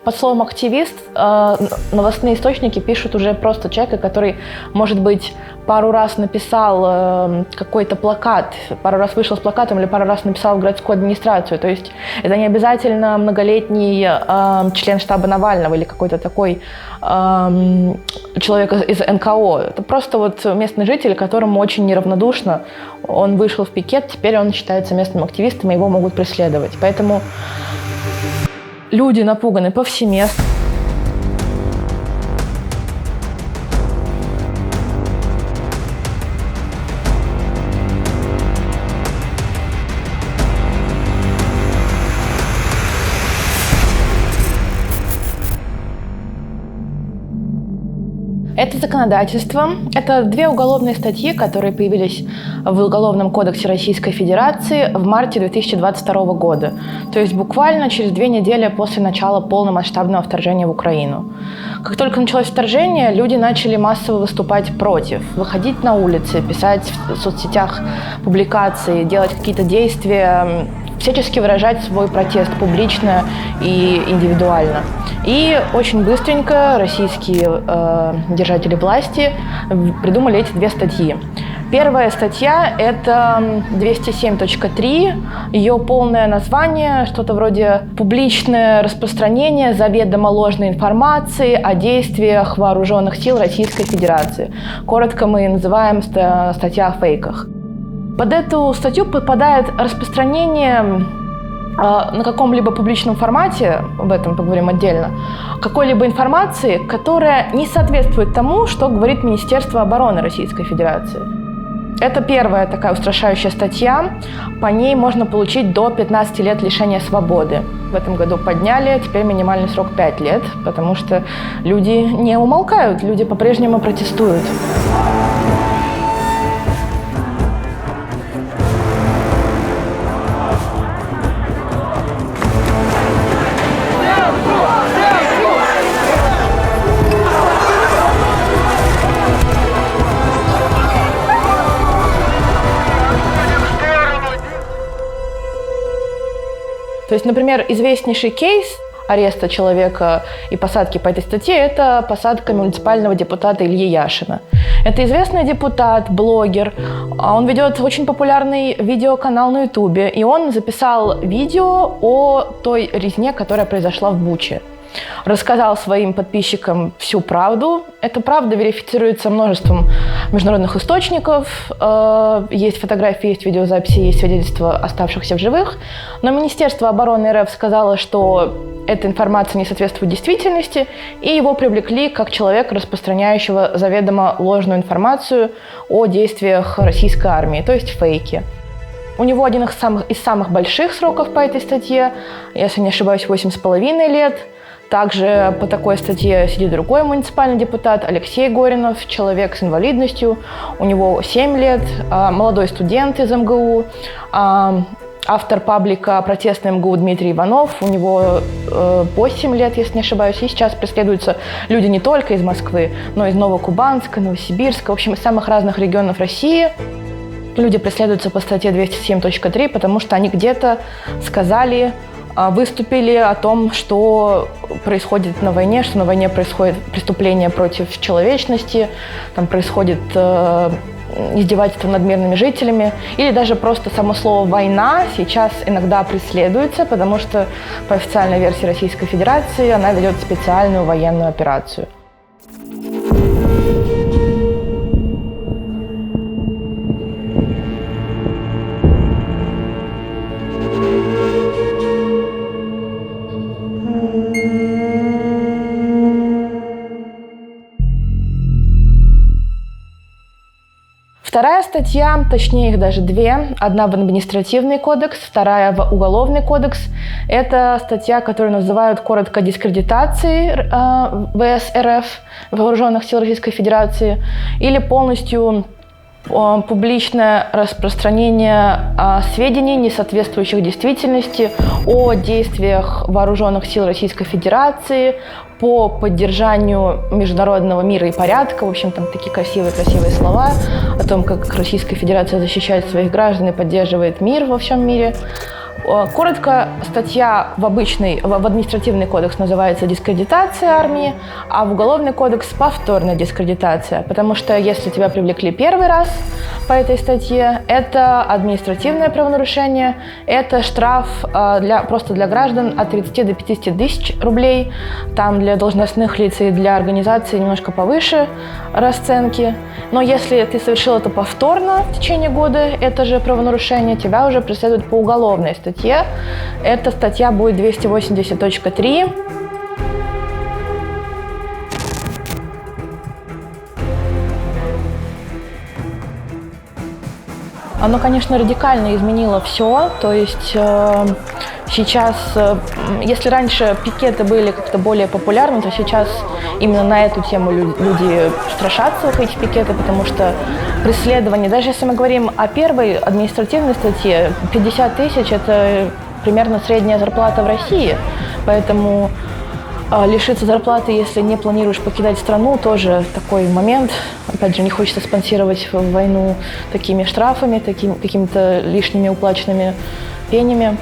Под словом «активист» новостные источники пишут уже просто человека, который, может быть, пару раз написал какой-то плакат, пару раз вышел с плакатом или пару раз написал в городскую администрацию. То есть это не обязательно многолетний член штаба Навального или какой-то такой человек из НКО. Это просто вот местный житель, которому очень неравнодушно. Он вышел в пикет, теперь он считается местным активистом, и его могут преследовать. Поэтому люди напуганы повсеместно. Это законодательство. Это две уголовные статьи, которые появились в Уголовном кодексе Российской Федерации в марте 2022 года. То есть буквально через 2 недели после начала полномасштабного вторжения в Украину. Как только началось вторжение, люди начали массово выступать против, выходить на улицы, писать в соцсетях публикации, делать какие-то действия, всячески выражать свой протест публично и индивидуально. И очень быстренько российские держатели власти придумали эти 2 статьи. Первая статья – это 207.3. Ее полное название – что-то вроде «Публичное распространение заведомо ложной информации о действиях вооруженных сил Российской Федерации». Коротко мы называем статья о фейках. Под эту статью подпадает распространение на каком-либо публичном формате, об этом поговорим отдельно, какой-либо информации, которая не соответствует тому, что говорит Министерство обороны Российской Федерации. Это первая такая устрашающая статья. По ней можно получить до 15 лет лишения свободы. В этом году подняли, теперь минимальный срок 5 лет, потому что люди не умолкают, люди по-прежнему протестуют. То есть, например, известнейший кейс ареста человека и посадки по этой статье – это посадка муниципального депутата Ильи Яшина. Это известный депутат, блогер. Он ведет очень популярный видеоканал на Ютубе, и он записал видео о той резне, которая произошла в Буче. Рассказал своим подписчикам всю правду. Эта правда верифицируется множеством международных источников. Есть фотографии, есть видеозаписи, есть свидетельства оставшихся в живых. Но Министерство обороны РФ сказало, что эта информация не соответствует действительности, и его привлекли как человека, распространяющего заведомо ложную информацию о действиях российской армии, то есть фейки. У него один из самых больших сроков по этой статье, если не ошибаюсь, 8,5 лет. Также по такой статье сидит другой муниципальный депутат Алексей Горинов, человек с инвалидностью. У него 7 лет, молодой студент из МГУ, автор паблика «Протестный МГУ» Дмитрий Иванов. У него 8 лет, если не ошибаюсь. И сейчас преследуются люди не только из Москвы, но и из Новокубанска, Новосибирска, в общем, из самых разных регионов России. Люди преследуются по статье 207.3, потому что они где-то сказали, выступили о том, что происходит на войне, что на войне происходит преступление против человечности, там происходит издевательство над мирными жителями, или даже просто само слово «война» сейчас иногда преследуется, потому что по официальной версии Российской Федерации она ведет специальную военную операцию. Вторая статья, точнее их даже 2, одна в административный кодекс, вторая в уголовный кодекс. Это статья, которую называют коротко дискредитацией ВС РФ, Вооруженных сил Российской Федерации, или полностью публичное распространение сведений, не соответствующих действительности, о действиях Вооруженных сил Российской Федерации по поддержанию международного мира и порядка. В общем, там такие красивые слова о том, как Российская Федерация защищает своих граждан и поддерживает мир во всем мире. Коротко, статья в административный кодекс называется «Дискредитация армии», а в уголовный кодекс «Повторная дискредитация», потому что если тебя привлекли первый раз по этой статье, это административное правонарушение, это штраф просто для граждан от 30 до 50 тысяч рублей, там для должностных лиц и для организаций немножко повыше расценки. Но если ты совершил это повторно в течение года, это же правонарушение, тебя уже преследуют по уголовной статье. Эта статья будет 280.3. Оно, конечно, радикально изменило все, то есть сейчас, если раньше пикеты были как-то более популярны, то сейчас именно на эту тему люди страшатся выходить в пикеты, потому что преследование, даже если мы говорим о первой административной статье, 50 тысяч – это примерно средняя зарплата в России, поэтому лишиться зарплаты, если не планируешь покидать страну, тоже такой момент. Опять же, не хочется спонсировать войну такими штрафами, какими-то лишними уплаченными пенями.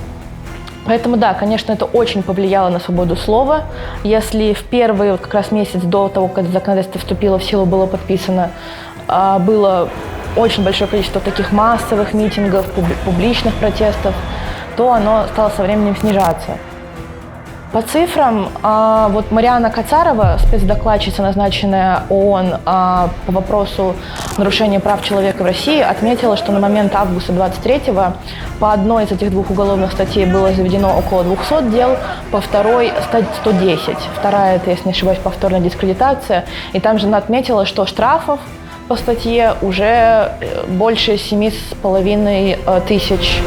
Поэтому да, конечно, это очень повлияло на свободу слова. Если в первый как раз месяц до того, как законодательство вступило в силу, было подписано, было очень большое количество таких массовых митингов, публичных протестов, то оно стало со временем снижаться. По цифрам, вот Марианна Кацарова, спецдокладчица, назначенная ООН по вопросу нарушения прав человека в России, отметила, что на момент августа 23-го по одной из этих двух уголовных статей было заведено около 200 дел, по второй 110. Вторая, это, если не ошибаюсь, повторная дискредитация. И там же она отметила, что штрафов по статье уже больше 7,5 тысяч.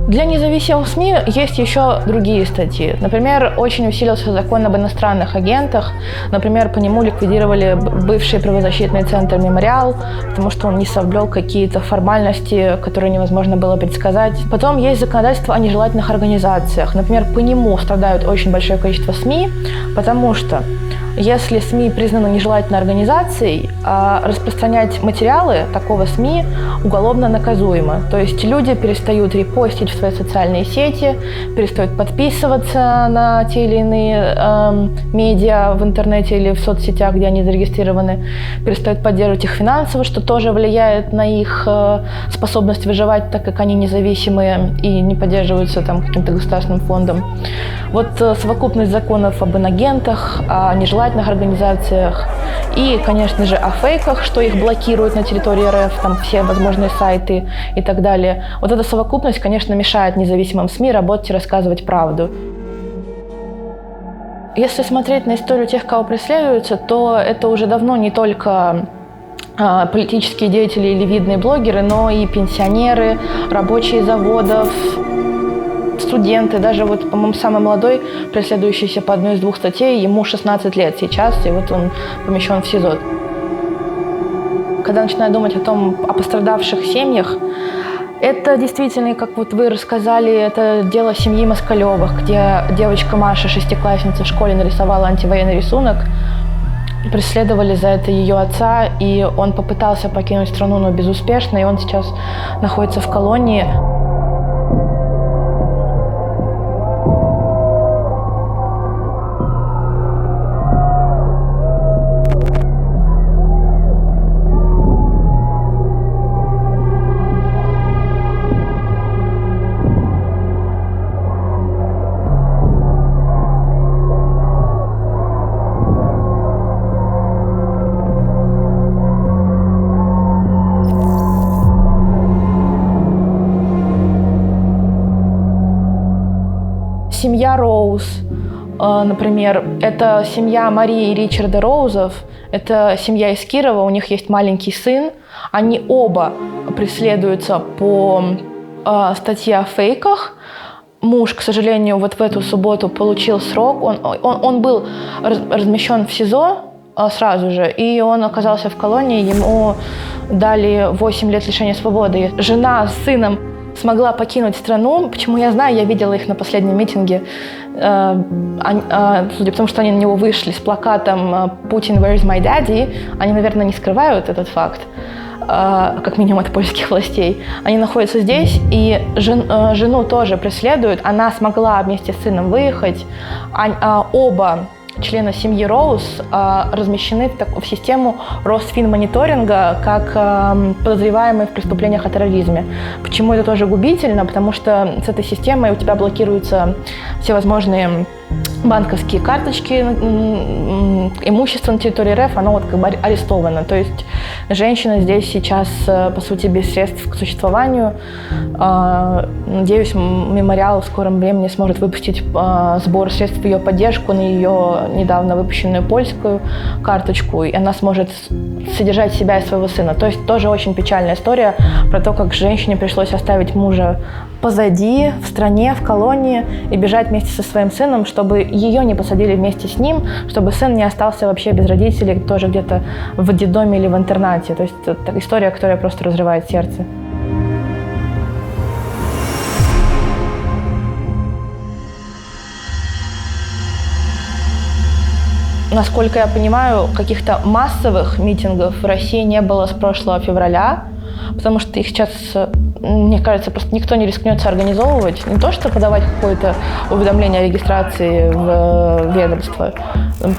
Для независимых СМИ есть еще другие статьи. Например, очень усилился закон об иностранных агентах. Например, по нему ликвидировали бывший правозащитный центр «Мемориал», потому что он не соблюл какие-то формальности, которые невозможно было предсказать. Потом есть законодательство о нежелательных организациях. Например, по нему страдают очень большое количество СМИ, потому что если СМИ признаны нежелательной организацией, распространять материалы такого СМИ уголовно наказуемо. То есть люди перестают репостить в свои социальные сети, перестают подписываться на те или иные медиа в интернете или в соцсетях, где они зарегистрированы, перестают поддерживать их финансово, что тоже влияет на их способность выживать, так как они независимые и не поддерживаются там каким-то государственным фондом. Вот совокупность законов об инагентах, о нежелательных организациях и, конечно же, о фейках, что их блокируют на территории РФ, там все возможные сайты и так далее. Вот эта совокупность, конечно, мешает независимым СМИ работать и рассказывать правду. Если смотреть на историю тех, кого преследуются, то это уже давно не только политические деятели или видные блогеры, но и пенсионеры, рабочие заводов, студенты, даже вот, по-моему, самый молодой, преследующийся по одной из двух статей, ему 16 лет сейчас, и вот он помещен в СИЗО. Когда начинаю думать о пострадавших семьях, это действительно, как вот вы рассказали, это дело семьи Москалевых, где девочка Маша, шестиклассница в школе, нарисовала антивоенный рисунок. Преследовали за это ее отца, и он попытался покинуть страну, но безуспешно, и он сейчас находится в колонии. Семья Роуз, например, это семья Марии и Ричарда Роузов, это семья из Кирова, у них есть маленький сын, они оба преследуются по статье о фейках. Муж, к сожалению, вот в эту субботу получил срок, он был размещен в СИЗО сразу же, и он оказался в колонии, ему дали 8 лет лишения свободы. Жена с сыном смогла покинуть страну. Почему я знаю? Я видела их на последнем митинге. Судя по тому, что они на него вышли с плакатом «Putin, where is my daddy?», они, наверное, не скрывают этот факт. как минимум от польских властей. Они находятся здесь, и жену тоже преследуют. Она смогла вместе с сыном выехать. Оба члена семьи Роуз размещены в систему Росфинмониторинга как подозреваемые в преступлениях о терроризме. Почему это тоже губительно? Потому что с этой системой у тебя блокируются всевозможные банковские карточки, имущество на территории РФ, оно вот как бы арестовано. То есть женщина здесь сейчас, по сути, без средств к существованию. Надеюсь, мемориал в скором времени сможет выпустить сбор средств в ее поддержку на ее недавно выпущенную польскую карточку, и она сможет содержать себя и своего сына. То есть тоже очень печальная история про то, как женщине пришлось оставить мужа позади, в стране, в колонии, и бежать вместе со своим сыном, чтобы ее не посадили вместе с ним, чтобы сын не остался вообще без родителей, тоже где-то в детдоме или в интернате. То есть это история, которая просто разрывает сердце. Насколько я понимаю, каких-то массовых митингов в России не было с прошлого февраля, потому что их сейчас, мне кажется, просто никто не рискнется организовывать. Не то, что подавать какое-то уведомление о регистрации в ведомство.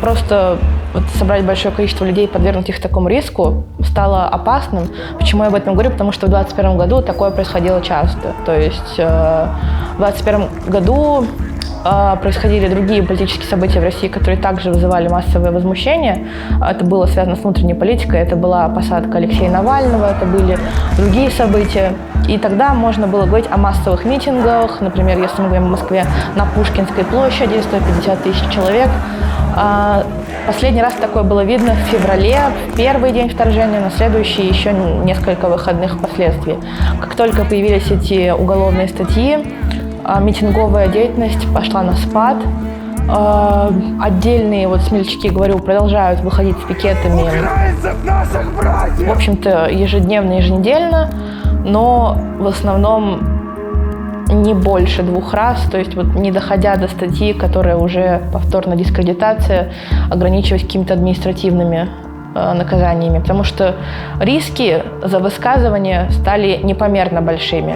Просто вот собрать большое количество людей, подвергнуть их такому риску, стало опасным. Почему я об этом говорю? Потому что в 2021 году такое происходило часто. То есть в 2021 году происходили другие политические события в России, которые также вызывали массовое возмущение. Это было связано с внутренней политикой, это была посадка Алексея Навального, это были другие события. И тогда можно было говорить о массовых митингах, например, если мы говорим о Москве, на Пушкинской площади, 150 тысяч человек. Последний раз такое было видно в феврале, в первый день вторжения, на следующий еще несколько выходных впоследствии. Как только появились эти уголовные статьи, митинговая деятельность пошла на спад. Отдельные смельчаки, говорю, продолжают выходить с пикетами. В общем-то, ежедневно, еженедельно, но в основном не больше 2 раз, то есть не доходя до статьи, которая уже повторная дискредитация, ограничиваясь какими-то административными наказаниями, потому что риски за высказывание стали непомерно большими.